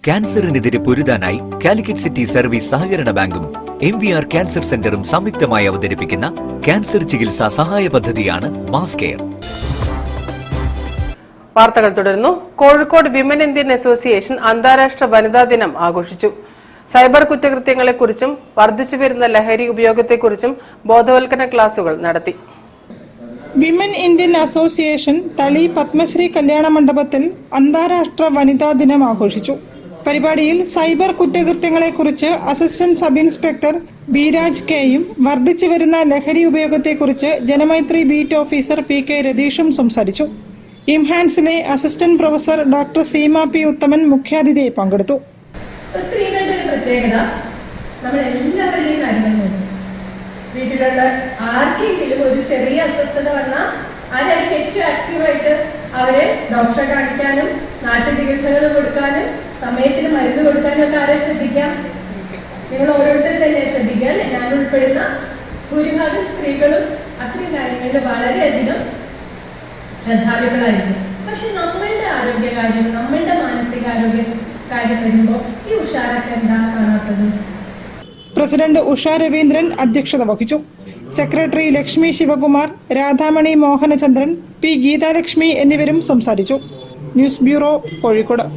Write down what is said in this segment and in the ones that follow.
ക്യാൻസറിനെതിരെ പൊരുതാനായി Calicut city service സഹകരണ ബാങ്കും MVR cancer സെന്ററും സംയുക്തമായി അവതരിപ്പിക്കുന്ന ക്യാൻസർ ചികിത്സാ സഹായ പദ്ധതിയാണ് മാസ് കെയർ. വാർത്തകൾ തുടരുന്നു. കോഴിക്കോട് വിമൻ ഇന്ത്യൻ അസോസിയേഷൻ അന്താരാഷ്ട്ര വനിതാ ദിനം ആഘോഷിച്ചു. സൈബർ കുറ്റകൃത്യങ്ങളെക്കുറിച്ചും വർദ്ധിച്ചുവരുന്ന ലഹരി ഉപയോഗത്തെക്കുറിച്ചും ബോധവൽക്കരണ ക്ലാസുകൾ നടത്തി. Women Indian association Thali Padmashree Kalyana മണ്ഡപത്തിൽ അന്താരാഷ്ട്ര വനിതാ ദിനം ആഘോഷിച്ചു. പരിപാടിയിൽ സൈബർ കുറ്റകൃത്യങ്ങളെക്കുറിച്ച് അസിസ്റ്റന്റ് സബ് ഇൻസ്പെക്ടർ ബിരാജ് കെയും വർദ്ധിച്ചുവരുന്ന ലഹരി ഉപയോഗത്തെക്കുറിച്ച് ജനമൈത്രി ബീറ്റ് ഓഫീസർ PK രതീഷും സംസാരിച്ചു. ഇംഹാൻസിലെ assistant professor doctor Seema P Uthaman മുഖ്യാതിഥിയായി പങ്കെടുത്തു. സ്ത്രീകളുടെ ഒരു പ്രത്യേകത, നമ്മൾ എല്ലാവരുടെയും കാര്യങ്ങൾ നോക്കും. വീട്ടിലുള്ള ആർക്കെങ്കിലും ഒരു ചെറിയ അസ്വസ്ഥത വന്നാൽ ആരായിരിക്കും ഏറ്റവും ആക്റ്റീവായിട്ട് അവരെ ഡോക്ടറെ കാണിക്കാനും നാട്ടുചികിത്സകൾ കൊടുക്കാനും സമയത്തിന് മരുന്ന് കൊടുക്കാനും ഒക്കെ ആരെ ശ്രദ്ധിക്കാം? നിങ്ങൾ ഓരോരുത്തരും തന്നെ ശ്രദ്ധിക്കുക. ഞാൻ ഉൾപ്പെടുന്ന ഭൂരിഭാഗം സ്ത്രീകളും അത്രയും കാര്യങ്ങളിൽ വളരെയധികം ശ്രദ്ധാലുക്കളായിരിക്കും. പക്ഷെ നമ്മളുടെ ആരോഗ്യകാര്യം, നമ്മളുടെ മാനസികാരോഗ്യ കാര്യം വരുമ്പോൾ ഈ ഉഷാറൊക്കെ എന്താ കാണാത്തത്? പ്രസിഡന്റ് ഉഷ രവീന്ദ്രൻ അധ്യക്ഷത വഹിച്ചു. സെക്രട്ടറി ലക്ഷ്മി ശിവകുമാർ, രാധാമണി മോഹനചന്ദ്രൻ, P ഗീതാലക്ഷ്മി എന്നിവരും സംസാരിച്ചു. News bureau, Kozhikode.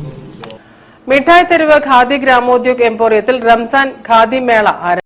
മിഠായി തെരുവ് ഖാദി ഗ്രാമോദ്योग എംപോറിയത്തിൽ റംസാൻ ഖാദി മേള ആരംഭിച്ചു.